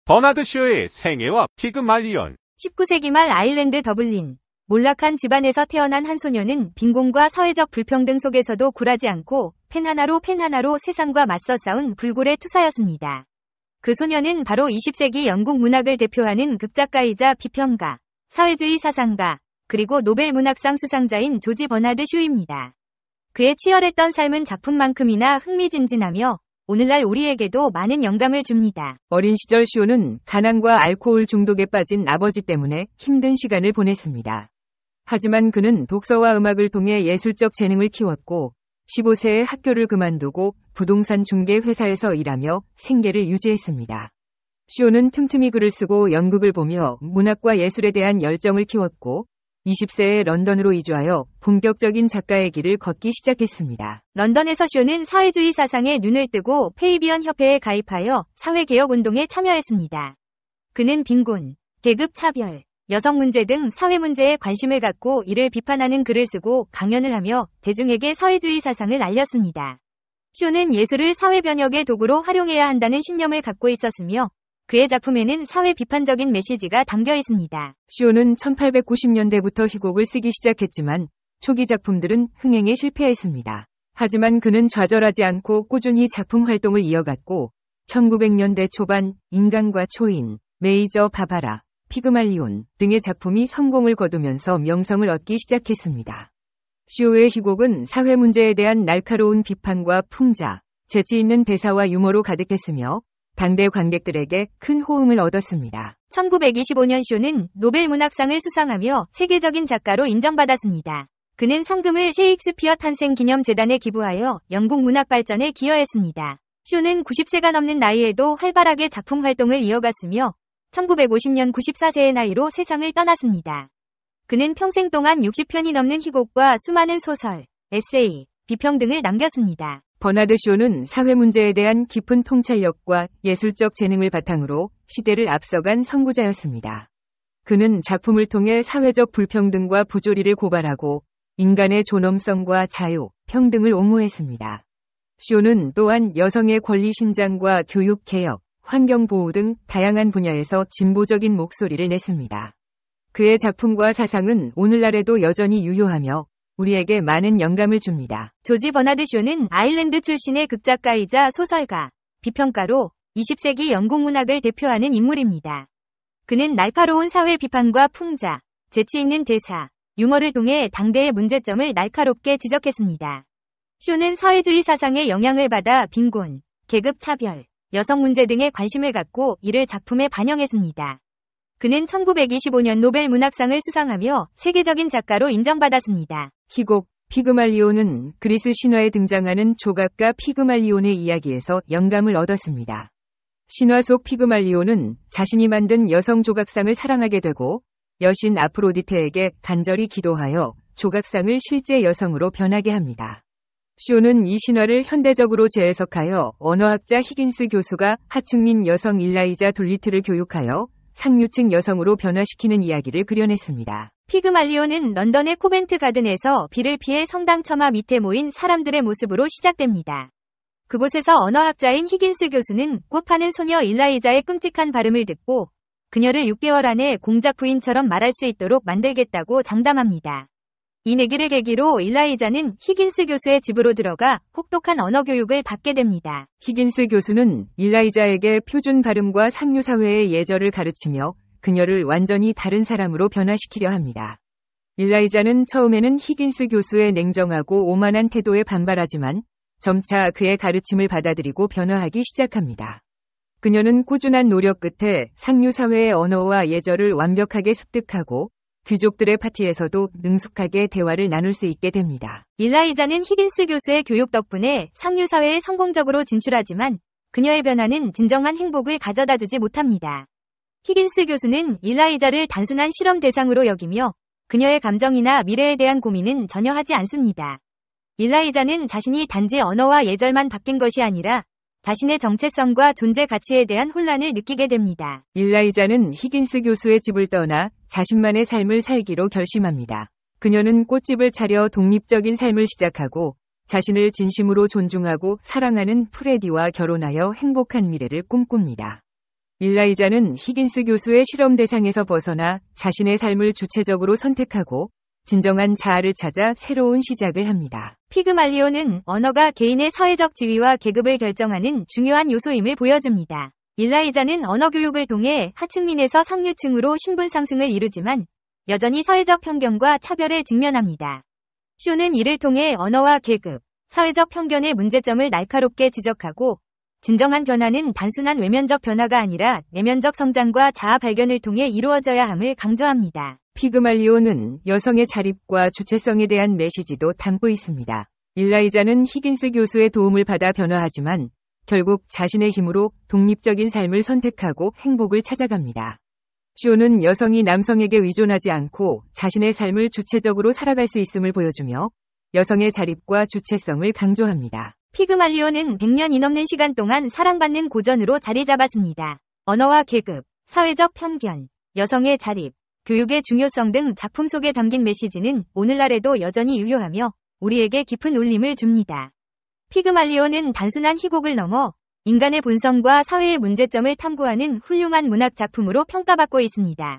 버나드 쇼의 생애와 피그말리온. 19세기 말 아일랜드 더블린. 몰락한 집안에서 태어난 한 소녀는 빈곤과 사회적 불평등 속에서도 굴하지 않고 펜 하나로 세상과 맞서 싸운 불굴의 투사였습니다. 그 소녀는 바로 20세기 영국 문학을 대표하는 극작가이자 비평가, 사회주의 사상가, 그리고 노벨 문학상 수상자인 조지 버나드 쇼입니다. 그의 치열했던 삶은 작품만큼이나 흥미진진하며 오늘날 우리에게도 많은 영감을 줍니다. 어린 시절 쇼는 가난과 알코올 중독에 빠진 아버지 때문에 힘든 시간을 보냈습니다. 하지만 그는 독서와 음악을 통해 예술적 재능을 키웠고 15세에 학교를 그만두고 부동산 중개 회사에서 일하며 생계를 유지했습니다. 쇼는 틈틈이 글을 쓰고 연극을 보며 문학과 예술에 대한 열정을 키웠고 20세에 런던으로 이주하여 본격적인 작가의 길을 걷기 시작했습니다. 런던에서 쇼는 사회주의 사상에 눈을 뜨고 페이비언 협회에 가입하여 사회개혁운동에 참여했습니다. 그는 빈곤, 계급 차별, 여성 문제 등 사회 문제에 관심을 갖고 이를 비판하는 글을 쓰고 강연을 하며 대중에게 사회주의 사상을 알렸습니다. 쇼는 예술을 사회 변혁의 도구로 활용해야 한다는 신념을 갖고 있었으며 그의 작품에는 사회 비판적인 메시지가 담겨 있습니다. 쇼는 1890년대부터 희곡을 쓰기 시작했지만 초기 작품들은 흥행에 실패했습니다. 하지만 그는 좌절하지 않고 꾸준히 작품 활동을 이어갔고 1900년대 초반 인간과 초인, 메이저 바바라, 피그말리온 등의 작품이 성공을 거두면서 명성을 얻기 시작했습니다. 쇼의 희곡은 사회 문제에 대한 날카로운 비판과 풍자, 재치 있는 대사와 유머로 가득했으며 당대 관객들에게 큰 호응을 얻었습니다. 1925년 쇼는 노벨 문학상을 수상하며 세계적인 작가로 인정받았습니다. 그는 상금을 셰익스피어 탄생 기념 재단에 기부하여 영국 문학 발전에 기여했습니다. 쇼는 90세가 넘는 나이에도 활발하게 작품 활동을 이어갔으며 1950년 94세의 나이로 세상을 떠났습니다. 그는 평생 동안 60편이 넘는 희곡과 수많은 소설, 에세이, 비평 등을 남겼습니다. 버나드 쇼는 사회 문제에 대한 깊은 통찰력과 예술적 재능을 바탕으로 시대를 앞서간 선구자였습니다. 그는 작품을 통해 사회적 불평등과 부조리를 고발하고 인간의 존엄성과 자유, 평등을 옹호했습니다. 쇼는 또한 여성의 권리 신장과 교육 개혁, 환경 보호 등 다양한 분야에서 진보적인 목소리를 냈습니다. 그의 작품과 사상은 오늘날에도 여전히 유효하며 우리에게 많은 영감을 줍니다. 조지 버나드 쇼는 아일랜드 출신의 극작가이자 소설가, 비평가로 20세기 영국 문학을 대표하는 인물입니다. 그는 날카로운 사회 비판과 풍자, 재치 있는 대사, 유머를 통해 당대의 문제점을 날카롭게 지적했습니다. 쇼는 사회주의 사상의 영향을 받아 빈곤, 계급 차별, 여성 문제 등에 관심을 갖고 이를 작품에 반영했습니다. 그는 1925년 노벨 문학상을 수상하며 세계적인 작가로 인정받았습니다. 희곡, 피그말리온은 그리스 신화에 등장하는 조각가 피그말리온의 이야기에서 영감을 얻었습니다. 신화 속 피그말리온은 자신이 만든 여성 조각상을 사랑하게 되고 여신 아프로디테에게 간절히 기도하여 조각상을 실제 여성으로 변하게 합니다. 쇼는 이 신화를 현대적으로 재해석하여 언어학자 히긴스 교수가 하층민 여성 일라이자 돌리트를 교육하여 상류층 여성으로 변화시키는 이야기를 그려냈습니다. 피그말리온은 런던의 코벤트 가든에서 비를 피해 성당 처마 밑에 모인 사람들의 모습으로 시작됩니다. 그곳에서 언어학자인 히긴스 교수는 꽃 파는 소녀 일라이자의 끔찍한 발음을 듣고 그녀를 6개월 안에 공작 부인처럼 말할 수 있도록 만들겠다고 장담합니다. 이 내기를 계기로 일라이자는 히긴스 교수의 집으로 들어가 혹독한 언어 교육을 받게 됩니다. 히긴스 교수는 일라이자에게 표준 발음과 상류 사회의 예절을 가르치며 그녀를 완전히 다른 사람으로 변화시키려 합니다. 일라이자는 처음에는 히긴스 교수의 냉정하고 오만한 태도에 반발하지만 점차 그의 가르침을 받아들이고 변화하기 시작합니다. 그녀는 꾸준한 노력 끝에 상류 사회의 언어와 예절을 완벽하게 습득하고 귀족들의 파티에서도 능숙하게 대화를 나눌 수 있게 됩니다. 일라이자는 히긴스 교수의 교육 덕분에 상류 사회에 성공적으로 진출하지만 그녀의 변화는 진정한 행복을 가져다 주지 못합니다. 히긴스 교수는 일라이자를 단순한 실험 대상으로 여기며 그녀의 감정이나 미래에 대한 고민은 전혀 하지 않습니다. 일라이자는 자신이 단지 언어와 예절만 바뀐 것이 아니라 자신의 정체성과 존재 가치에 대한 혼란을 느끼게 됩니다. 일라이자는 히긴스 교수의 집을 떠나 자신만의 삶을 살기로 결심합니다. 그녀는 꽃집을 차려 독립적인 삶을 시작하고 자신을 진심으로 존중하고 사랑하는 프레디와 결혼하여 행복한 미래를 꿈꿉니다. 일라이자는 히긴스 교수의 실험 대상에서 벗어나 자신의 삶을 주체적으로 선택하고 진정한 자아를 찾아 새로운 시작을 합니다. 피그말리온은 언어가 개인의 사회적 지위와 계급을 결정하는 중요한 요소임을 보여줍니다. 일라이자는 언어 교육을 통해 하층민에서 상류층으로 신분 상승을 이루지만 여전히 사회적 편견과 차별에 직면합니다. 쇼는 이를 통해 언어와 계급, 사회적 편견의 문제점을 날카롭게 지적하고 진정한 변화는 단순한 외면적 변화가 아니라 내면적 성장과 자아 발견을 통해 이루어져야 함을 강조합니다. 피그말리온은 여성의 자립과 주체성에 대한 메시지도 담고 있습니다. 일라이자는 히긴스 교수의 도움을 받아 변화하지만 결국 자신의 힘으로 독립적인 삶을 선택하고 행복을 찾아갑니다. 쇼는 여성이 남성에게 의존하지 않고 자신의 삶을 주체적으로 살아갈 수 있음을 보여주며 여성의 자립과 주체성을 강조합니다. 피그말리온은 100년이 넘는 시간 동안 사랑받는 고전으로 자리 잡았습니다. 언어와 계급, 사회적 편견, 여성의 자립, 교육의 중요성 등 작품 속에 담긴 메시지는 오늘날에도 여전히 유효하며 우리에게 깊은 울림을 줍니다. 피그말리온은 단순한 희곡을 넘어 인간의 본성과 사회의 문제점을 탐구하는 훌륭한 문학 작품으로 평가받고 있습니다.